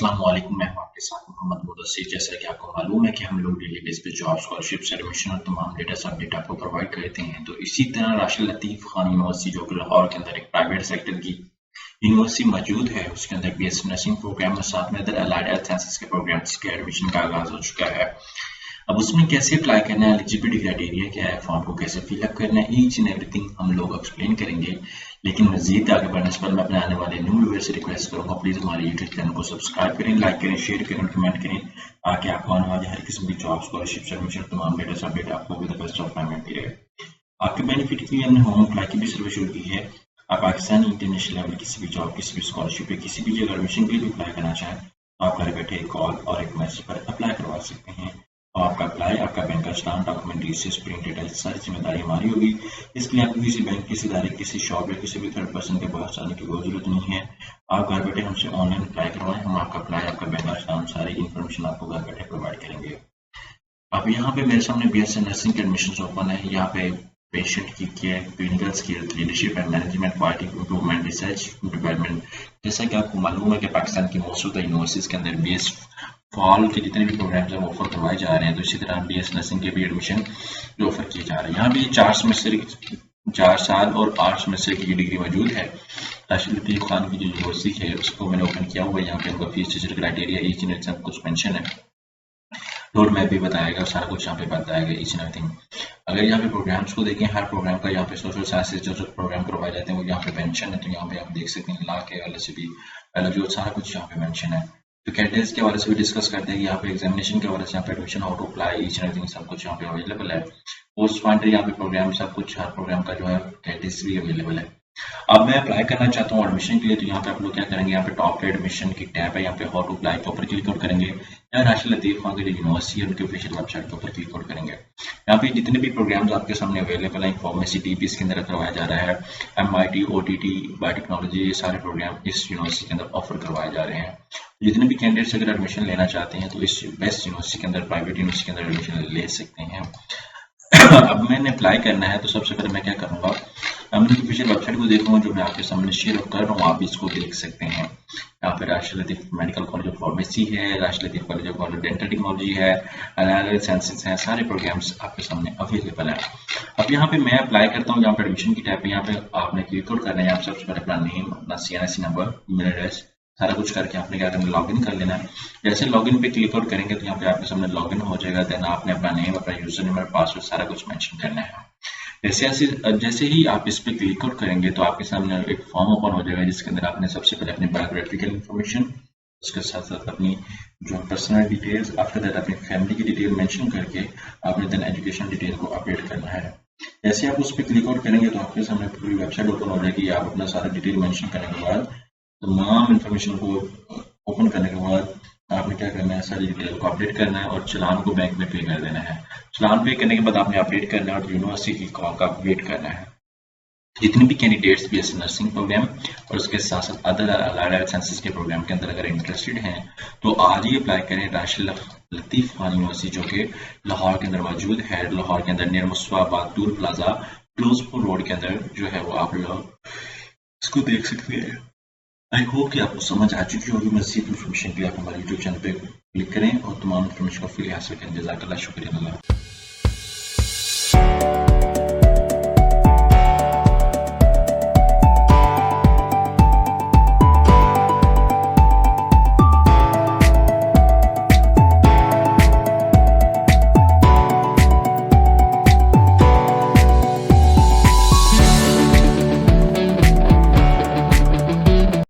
अस्सलाम वालेकुम। मैं हूं आपके साथ मोहम्मद मुदस्सिर। जैसा कि आपको मालूम है कि हम लोग डेली बेस पे जॉब, स्कॉलरशिप्स, एडमिशन और तमाम लेटेस्ट अपडेट आपको प्रोवाइड करते हैं। तो इसी तरह राशिद लतीफ़ खान यूनिवर्सिटी जो कि लाहौर के अंदर एक प्राइवेट सेक्टर की यूनिवर्सिटी मौजूद है, उसके अंदर बीएससी नर्सिंग प्रोग्राम और साथ में अदर अलाइड हेल्थ साइंसेज के प्रोग्राम्स के एडमिशन का आगाज हो चुका है। अब उसमें कैसे अप्लाई करना है, एलिजिबिलिटी क्राइटेरिया क्या है, फॉर्म को कैसे फिलअप करना है, ईच एंड एवरीथिंग हम लोग एक्सप्लेन करेंगे। लेकिन मजीद आगे बढ़ने से पहले मैं अपने आने वाले न्यू व्यूअर्स से रिक्वेस्ट करूंगा, प्लीज हमारे यूट्यूब चैनल को सब्सक्राइब करें, लाइक करें, शेयर करें, कमेंट करें, ताकि आपको आने वाले हर किस्म की जॉब, स्कॉलरशिप, एडमिशन, तमाम लेटेस्ट अपडेट आपको with the best of time मिलती रहे। आपके बेनिफिट के लिए हमने होम अप्लाई की भी सर्विस शुरू की है। आप पाकिस्तानी इंटरनेशनल लेवल किसी भी जॉब, किसी भी स्कॉलरशिप या किसी भी जगह एडमिशन के लिए भी अप्लाई करना चाहें तो आप घर बैठे एक कॉल और एक मैसेज पर अप्लाई करवा सकते हैं। और आपका अप्लाई, आपका बैंक का stamp, document, receipts, print details, सारी जिम्मेदारी हमारी होगी। इसके लिए आपको किसी बैंक, किसी इदारे, किसी शॉप या किसी भी थर्ड पर्सन के पास जाने की कोई जरूरत नहीं है। आप घर बैठे हमसे ऑनलाइन अप्लाई करवाएं, हम आपका अप्लाई, आपका बैंक का स्टाम्प, सारी इन्फॉर्मेशन आपको घर बैठे प्रोवाइड करेंगे। अब यहाँ पे मेरे सामने बीएससी नर्सिंग के एडमिशन ओपन है। यहाँ पे पेशेंट की care, clinical skills, leadership and management, quality improvement, research development. जैसा कि आपको मालूम है कि पाकिस्तान की मोस्ट ऑफ द यूनिवर्सिटीज के अंदर बीएस फॉल के जितने भी प्रोग्राम्स हैं वो ऑफर करवाए जा रहे हैं, तो इसी तरह बीएस नर्सिंग के भी एडमिशन जो ऑफर किए जा रहे हैं। यहाँ भी 4 साल और 8 सेमेस्टर की डिग्री मौजूद है। राशिद लतीफ़ खान की जो यूनिवर्सिटी है उसको मैंने ओपन किया हुआ है। यहाँ पे उनका fees structure criteria each and सब कुछ मेंशन है, रोड मैप भी बताएगा, सारा कुछ यहाँ पे बताएगा, ईच एंड एवरीथिंग। अगर यहाँ पे प्रोग्राम्स को देखें, हर प्रोग्राम का यहाँ पे सोशल साइंसेज जो प्रोग्राम करवाए जाते हैं वो यहाँ पे मेंशन है। तो यहाँ पे आप देख सकते हैं लॉ के हवाले से भी जो सारा कुछ यहाँ पे मेंशन है। तो कैंडिडेट्स के हवाले से भी डिस्कस करते हैं कि यहाँ पे एग्जामिनेशन के हवाले से यहाँ पे admission, how to apply, each and everything सब कुछ यहाँ पे अवेलेबल है। पोस्ट पॉइंटर यहाँ पे प्रोग्राम सब कुछ, हर प्रोग्राम का जो है कैंडिडेट्स भी अवेलेबल है। अब मैं अप्लाई करना चाहता हूँ एडमिशन के लिए, तो यहाँ पे आप लोग क्या करेंगे, यहाँ पे टॉप पे एडमिशन की टैब है, यहाँ पे हाउ टू अप्लाई के ऊपर क्लिक आउट करेंगे, या राशिद लतीफ़ खान की जो यूनिवर्सिटी है उनके ऑफिशियल वेबसाइट के ऊपर क्लिक आउट करेंगे। यहाँ पे जितने भी प्रोग्राम्स आपके सामने अवेलेबल हैं, फार्मेसी डीपी इसके अंदर करवाया जा रहा है, MIT, OTT, बायोटेक्नोलॉजी, ये सारे प्रोग्राम इस यूनिवर्सिटी के अंदर ऑफर करवाए जा रहे हैं। जितने भी कैंडिडेट्स अगर एडमिशन लेना चाहते हैं तो इस बेस्ट यूनिवर्सिटी के अंदर, प्राइवेट यूनिवर्सिटी के अंदर एडमिशन ले सकते हैं। अब मैंने अप्लाई करना है तो सबसे पहले मैं क्या करूँगा, मैं ऑफिशियल वेबसाइट को देखूंगा जो मैं आपके सामने शेयर कर रहा हूँ, आप इसको देख सकते हैं। यहाँ पे राशिद लतीफ़ मेडिकल कॉलेज ऑफ फार्मेसी है, राशिद लतीफ़ कॉलेज ऑफ डेंटल टेक्नोलॉजी है, अलाइड साइंसेज है, सारे प्रोग्राम्स आपके सामने अवेलेबल है। अब यहाँ पे मैं अप्लाई करता हूँ, यहाँ पे एडमिशन की टैब पे यहाँ पे आपने क्लिक आउट करना है। यहाँ पे सबसे पहले अपना नेम, अपना CNSE नंबर, ईमेल एड्रेस, सारा कुछ करके आपने क्या करना है, लॉगिन कर लेना है। जैसे लॉगिन पे क्लिक आउट करेंगे तो यहाँ पे आपके सामने लॉगिन हो जाएगा। देन आपने अपना नेम, अपना यूजर नेम, पासवर्ड सारा कुछ मेंशन करना है। जैसे ही आप इस पे क्लिक आउट करेंगे तो आपके सामने एक फॉर्म ओपन हो जाएगा, जिसके अंदर आपने सबसे पहले अपनी बायोग्राफिकल इन्फॉर्मेशन, उसके साथ साथ अपनी जो पर्सनल डिटेल्स, आफ्टर दैट अपनी फैमिली की डिटेल मेंशन करके आपने देन एजुकेशन डिटेल को अपडेट करना है। जैसे आप उस पर क्लिक आउट करेंगे तो आपके सामने पूरी वेबसाइट ओपन हो जाएगी। आप अपना सारा डिटेल मेंशन करने के बाद, तमाम इन्फॉर्मेशन को ओपन करने के बाद आपने क्या करना है, सारी डिटेल को अपडेट करना है और चालान को बैंक में पे कर देना है। चालान पे करने के बाद आपने अपडेट करना है और यूनिवर्सिटी की कॉल का वेट करना है। जितने भी कैंडिडेट्स बीएससी नर्सिंग प्रोग्राम और उसके साथ साथ अदर अलाइड साइंसेज के प्रोग्राम के अंदर अगर इंटरेस्टेड हैं तो आज ही अप्लाई करें। राशिद लतीफ़ खान यूनिवर्सिटी जो कि लाहौर के अंदर मौजूद है, लाहौर के अंदर near Mustafabad toll plaza Ferozepur road के अंदर जो है वो आप लोग इसको देख सकते हैं। आई होप कि आपको समझ आ चुकी होगी। मज़ीद इन्फॉर्मेशन के लिए आप हमारे यूट्यूब चैनल पे क्लिक करें और तमाम इन्फॉर्मेशन को फ्री हासिल करें। जज़ाकल्लाह, शुक्रिया।